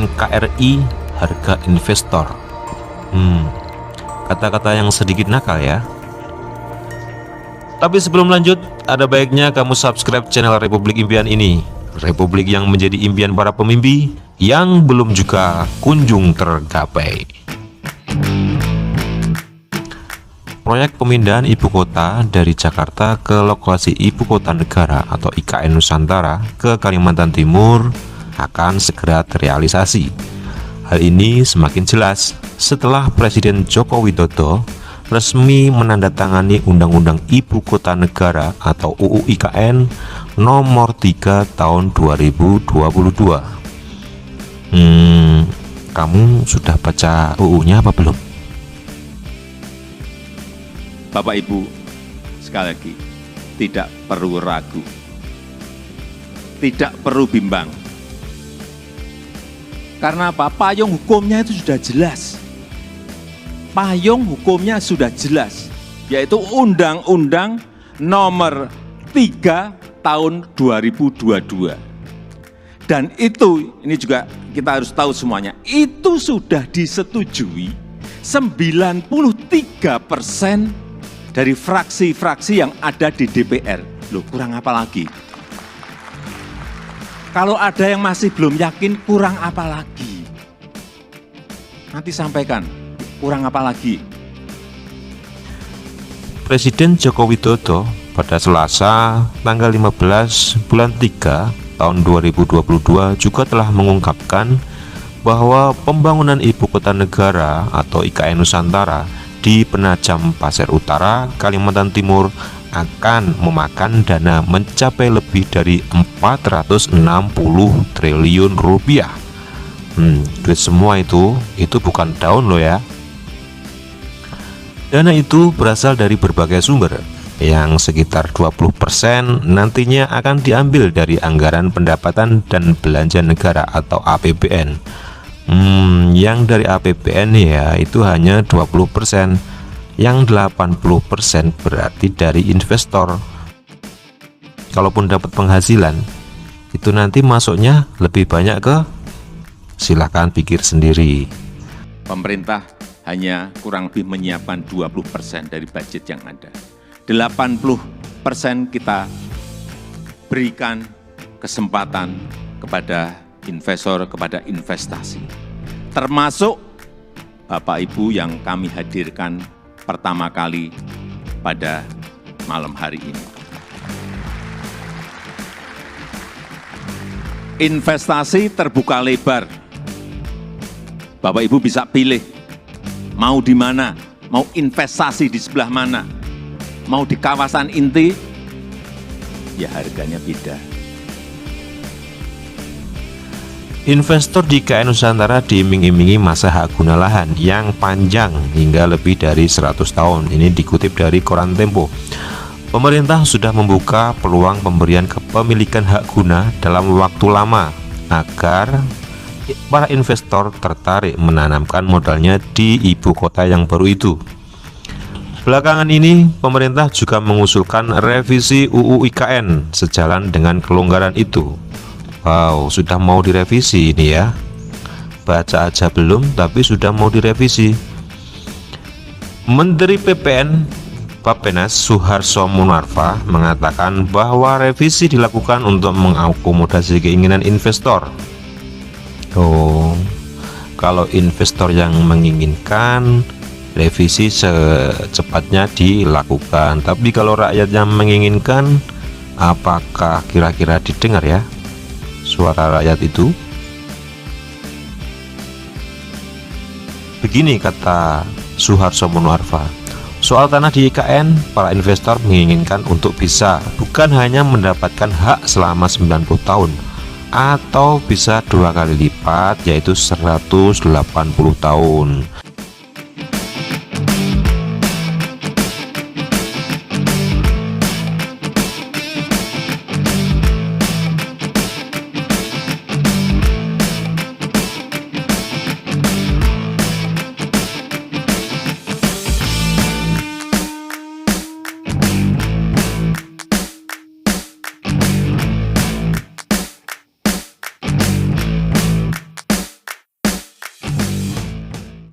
NKRI harga investor. Kata-kata yang sedikit nakal ya. Tapi sebelum lanjut, ada baiknya kamu subscribe channel Republik Impian ini, Republik yang menjadi impian para pemimpi yang belum juga kunjung tergapai. Proyek pemindahan ibu kota dari Jakarta ke lokasi ibu kota negara atau IKN Nusantara ke Kalimantan Timur akan segera terrealisasi. Hal ini semakin jelas setelah Presiden Joko Widodo resmi menandatangani Undang-Undang Ibu Kota Negara atau UU IKN nomor 3 tahun 2022. Kamu sudah baca UU-nya apa belum? Bapak Ibu, sekali lagi, tidak perlu ragu, tidak perlu bimbang. Karena apa? Payung hukumnya itu sudah jelas. Payung hukumnya sudah jelas, yaitu Undang-Undang nomor 3 tahun 2022. Dan itu, ini juga kita harus tahu semuanya, itu sudah disetujui 93% dari fraksi-fraksi yang ada di DPR. Loh, kurang apa lagi? Kalau ada yang masih belum yakin, kurang apa lagi? Nanti sampaikan, kurang apa lagi? Presiden Joko Widodo pada Selasa tanggal 15 bulan 3 tahun 2022 juga telah mengungkapkan bahwa pembangunan ibu kota negara atau IKN Nusantara di Penajam Pasir Utara, Kalimantan Timur akan memakan dana mencapai lebih dari 460 triliun rupiah. Duit semua itu bukan daun loh ya. Dana itu berasal dari berbagai sumber, yang sekitar 20% nantinya akan diambil dari anggaran pendapatan dan belanja negara atau APBN. Yang dari APBN ya itu hanya 20%, yang 80% berarti dari investor. Kalaupun dapat penghasilan, itu nanti masuknya lebih banyak ke, silahkan pikir sendiri. Pemerintah hanya kurang lebih menyiapkan 20% dari budget yang ada. 80% kita berikan kesempatan kepada investor, kepada investasi. Termasuk Bapak Ibu yang kami hadirkan pertama kali pada malam hari ini. Investasi terbuka lebar. Bapak Ibu bisa pilih mau di mana, mau investasi di sebelah mana. Mau di kawasan inti, ya harganya beda. Investor di IKN Nusantara diiming-imingi masa hak guna lahan yang panjang hingga lebih dari 100 tahun. Ini dikutip dari Koran Tempo. Pemerintah sudah membuka peluang pemberian kepemilikan hak guna dalam waktu lama agar para investor tertarik menanamkan modalnya di ibu kota yang baru itu. Belakangan ini, pemerintah juga mengusulkan revisi UU IKN sejalan dengan kelonggaran itu. Wow, sudah mau direvisi ini ya. Baca aja belum, tapi sudah mau direvisi. Menteri PPN Bappenas Suharso Monoarfa mengatakan bahwa revisi dilakukan untuk mengakomodasi keinginan investor. Oh, kalau investor yang menginginkan, revisi secepatnya dilakukan. Tapi kalau rakyat yang menginginkan, apakah kira-kira didengar ya suara rakyat itu? Begini kata Suharso Monoarfa, soal tanah di IKN, para investor menginginkan untuk bisa bukan hanya mendapatkan hak selama 90 tahun atau bisa 2 kali lipat, yaitu 180 tahun.